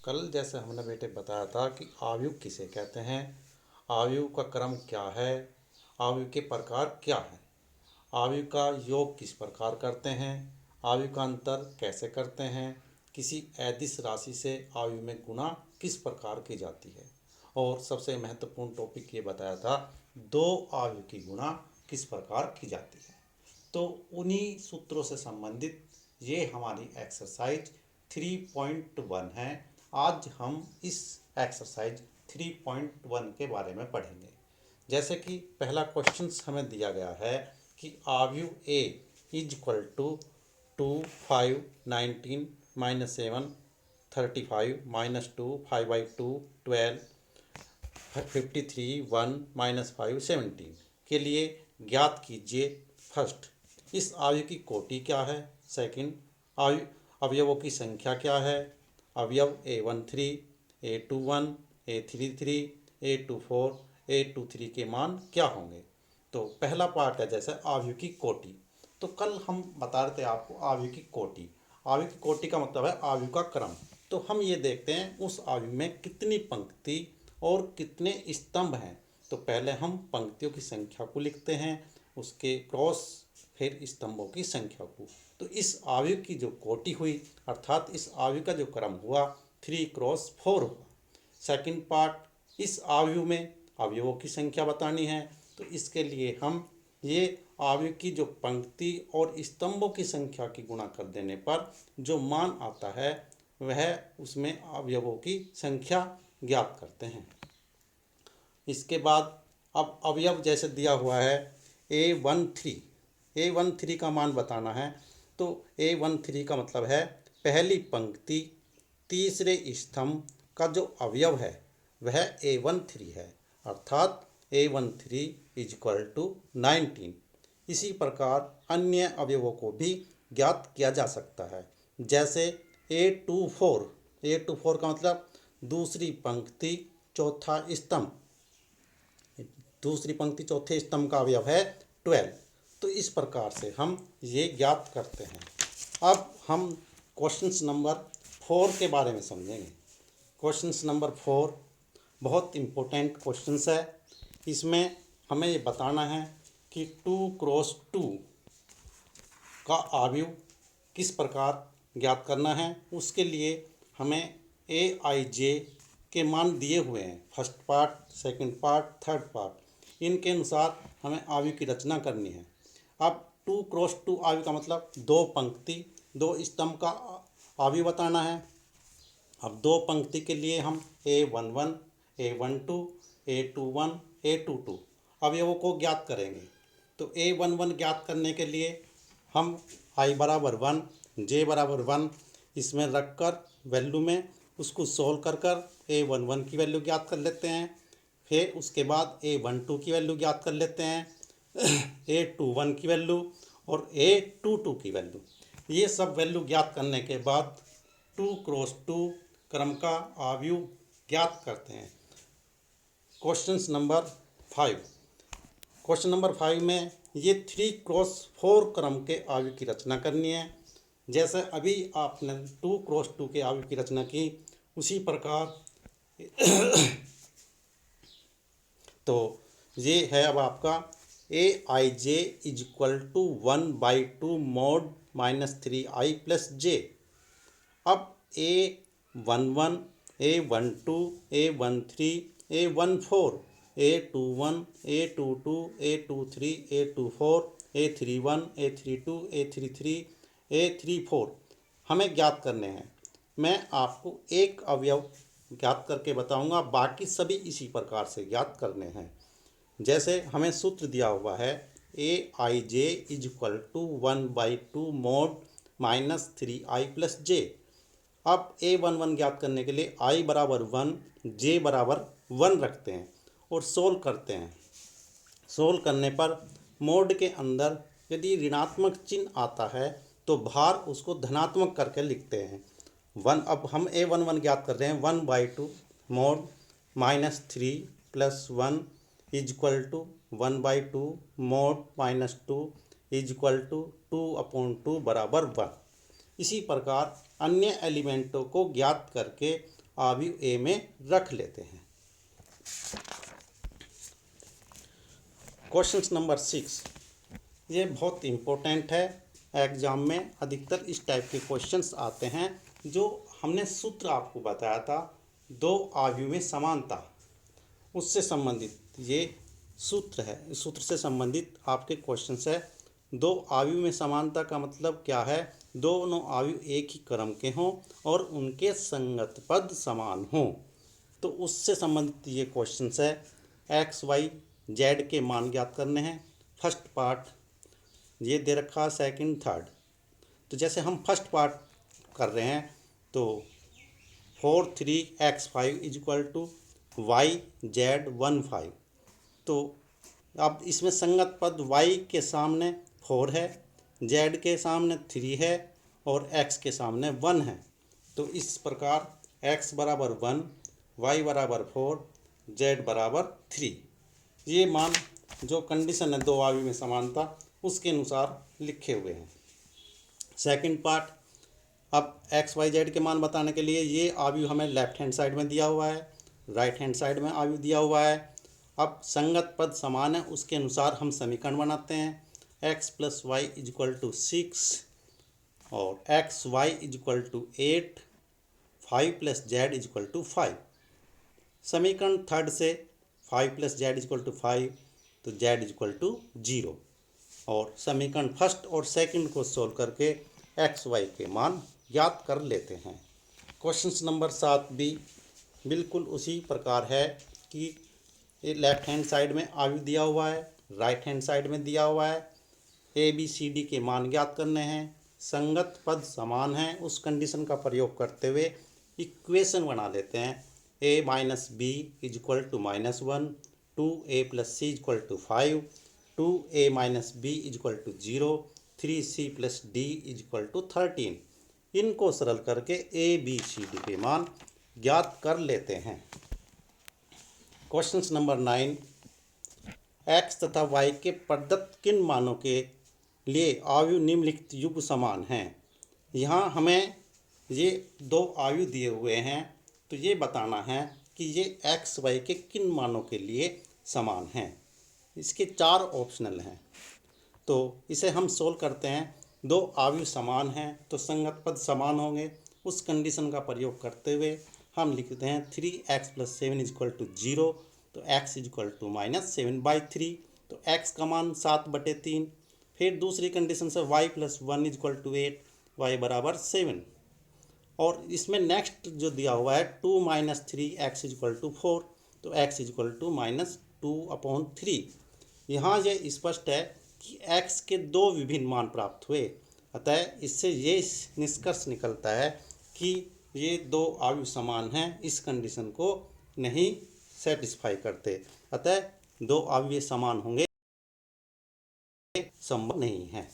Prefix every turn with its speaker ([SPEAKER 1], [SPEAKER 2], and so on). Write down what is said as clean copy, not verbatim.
[SPEAKER 1] कल जैसे हमने बेटे बताया था कि आयु किसे कहते हैं, आयु का क्रम क्या है, आयु के प्रकार क्या है, आयु का योग किस प्रकार करते हैं, आयु का अंतर कैसे करते हैं, किसी अदिश राशि से आयु में गुणा किस प्रकार की जाती है, और सबसे महत्वपूर्ण टॉपिक ये बताया था दो आयु की गुणा किस प्रकार की जाती है। तो उन्हीं सूत्रों से संबंधित ये हमारी एक्सरसाइज 3.1 है। आज हम इस एक्सरसाइज 3.1 के बारे में पढ़ेंगे। जैसे कि पहला क्वेश्चन हमें दिया गया है कि आयु ए इज इक्वल टू 2 5 19 -7 35 -2 5/2 12 53 1 -5 17 के लिए ज्ञात कीजिए। फर्स्ट, इस आयु की कोटि क्या है। सेकंड, आयु अवयवों की संख्या क्या है। अवयव A13 A21 A33 A24 A23 के मान क्या होंगे। तो पहला पार्ट है जैसे आयु की कोटि। तो कल हम बता रहे थे आपको आयु की कोटि। आयु की कोटि का मतलब है आयु का क्रम। तो हम ये देखते हैं उस आयु में कितनी पंक्ति और कितने स्तंभ हैं। तो पहले हम पंक्तियों की संख्या को लिखते हैं, उसके क्रॉस फिर स्तंभों की संख्या को। तो इस आयु की जो कोटि हुई अर्थात इस आयु का जो क्रम हुआ 3x4 हुआ। सेकंड पार्ट, इस आयु में अवयवों की संख्या बतानी है। तो इसके लिए हम ये आयु की जो पंक्ति और स्तंभों की संख्या की गुणा कर देने पर जो मान आता है वह उसमें अवयवों की संख्या ज्ञात करते हैं। इसके बाद अब अवयव जैसे दिया हुआ है A13 का मान बताना है। तो A13 का मतलब है पहली पंक्ति तीसरे स्तंभ का जो अवयव है वह A13 है, अर्थात A13 इज इक्वल टू 19। इसी प्रकार अन्य अवयवों को भी ज्ञात किया जा सकता है। जैसे A24 का मतलब दूसरी पंक्ति चौथा स्तंभ, दूसरी पंक्ति चौथे स्तंभ का अवयव है 12। तो इस प्रकार से हम ये ज्ञात करते हैं। अब हम क्वेश्चन नंबर 4 के बारे में समझेंगे। क्वेश्चन नंबर 4 बहुत इम्पोर्टेंट क्वेश्चन है। इसमें हमें ये बताना है कि 2x2 का आयु किस प्रकार ज्ञात करना है। उसके लिए हमें AIJ के मान दिए हुए हैं, first part, second part, third part. इनके अनुसार हमें आयु की रचना करनी है। अब 2x2 आयु का मतलब दो पंक्ति दो स्तंभ का आयु बताना है। अब दो पंक्ति के लिए हम A11 A12 A21 A22 अवयवों को ज्ञात करेंगे। तो A11 ज्ञात करने के लिए हम I बराबर 1 J बराबर 1 इसमें रख कर वैल्यू में उसको सोल्व कर A11 की वैल्यू ज्ञात कर लेते हैं। फिर उसके बाद A12 की वैल्यू ज्ञात कर लेते हैं, A21 की वैल्यू और A22 की वैल्यू। ये सब वैल्यू ज्ञात करने के बाद 2x2 क्रम का आयु ज्ञात करते हैं। क्वेश्चन नंबर 5 में ये 3x4 क्रम के आयु की रचना करनी है। जैसे अभी आपने 2x2 के आयु की रचना की उसी प्रकार तो ये है अब आपका AIJ is equal to 1/2 mod -3I plus J। अब A11 A12 A13 A14 A21 A22 A23 A24 A31 A32 A33 A34 हमें ज्ञात करने हैं। मैं आपको एक अवयव ज्ञात करके बताऊंगा, बाकी सभी इसी प्रकार से ज्ञात करने हैं। जैसे हमें सूत्र दिया हुआ है AIJ is equal to 1/2 mod -3I plus J। अब A11 ज्ञात करने के लिए I बराबर 1 J बराबर 1 रखते हैं और सोल्व करते हैं। सोल्व करने पर मोड के अंदर यदि ऋणात्मक चिन्ह आता है तो भार उसको धनात्मक करके लिखते हैं। अब हम A11 ज्ञात कर रहे हैं 1/2 mod -3 plus 1 is equal to 1/2 mod -2 is equal to 2/2 बराबर 1। इसी प्रकार अन्य एलिमेंटों को ज्ञात करके अवयव ए में रख लेते हैं। क्वेश्चन नंबर 6, ये बहुत इम्पोर्टेंट है। एग्जाम में अधिकतर इस टाइप के क्वेश्चंस आते हैं। जो हमने सूत्र आपको बताया था, दो अवयव में समानता, उससे संबंधित ये सूत्र है। इस सूत्र से संबंधित आपके क्वेश्चंस है। दो अवयव में समानता का मतलब क्या है? दोनों अवयव एक ही क्रम के हों और उनके संगत पद समान हों। तो उससे संबंधित ये क्वेश्चंस है। एक्स वाई जेड के मान ज्ञात करने हैं। फर्स्ट पार्ट ये दे रखा, सेकंड थर्ड। तो जैसे हम फर्स्ट पार्ट कर रहे हैं तो 4 3 x 5 is equal to Y Z 1 5। तो अब इसमें संगत पद y के सामने 4 है, z के सामने 3 है और x के सामने 1 है। तो इस प्रकार x बराबर 1, y बराबर 4, z बराबर 3, ये मान जो कंडीशन है दो अवयव में समानता उसके अनुसार लिखे हुए हैं। सेकंड पार्ट, अब एक्स वाई जेड के मान बताने के लिए ये अवयव हमें लेफ्ट हैंड साइड में दिया हुआ है, राइट हैंड साइड में अवयव दिया हुआ है। अब संगत पद समान है, उसके अनुसार हम समीकरण बनाते हैं। x plus Y is equal to 6 और X Y is equal to 8, 5 plus Z is equal to 5। समीकरण थर्ड से 5 plus Z is equal to 5, तो जेड इज इक्वल टू 0। और समीकरण फर्स्ट और सेकंड को सोल्व करके एक्स वाई के मान ज्ञात कर लेते हैं। क्वेश्चन नंबर 7 भी बिल्कुल उसी प्रकार है कि ये लेफ्ट हैंड साइड में अवयव दिया हुआ है, राइट हैंड साइड में दिया हुआ है। ए बी सी डी के मान ज्ञात करने हैं। संगत पद समान हैं, उस कंडीशन का प्रयोग करते हुए इक्वेशन बना लेते हैं। a minus B is equal to -1, 2a plus C is equal to 5, 2a minus B is equal to 0, 3c plus D is equal to 13। इनको सरल करके a b c d के मान ज्ञात कर लेते हैं। क्वेश्चन नंबर 9, x तथा y के प्रदत्त किन मानों के लिए अवयव निम्नलिखित युग्म समान हैं। यहाँ हमें ये दो अवयव दिए हुए हैं, तो ये बताना है कि ये एक्स वाई के किन मानों के लिए समान हैं। इसके 4 ऑप्शनल हैं, तो इसे हम सोल्व करते हैं। दो अवयव समान हैं तो संगत पद समान होंगे, उस कंडीशन का प्रयोग करते हुए हम लिखते हैं 3x plus 7 is equal to 0, तो x इज इक्वल टू -7/3, तो x का मान 7/3। फिर दूसरी कंडीशन से y plus 1 is equal to 8, y बराबर 7। और इसमें नेक्स्ट जो दिया हुआ है 2 - 3x इज इक्वल टू 4, तो x इज इक्वल टू -2/3। यहाँ यह स्पष्ट है कि x के दो विभिन्न मान प्राप्त हुए, अतः इससे ये निष्कर्ष निकलता है कि ये दो अवयव समान हैं। इस कंडीशन को नहीं सेटिस्फाई करते, अतः दो अवयव समान होंगे संभव नहीं है।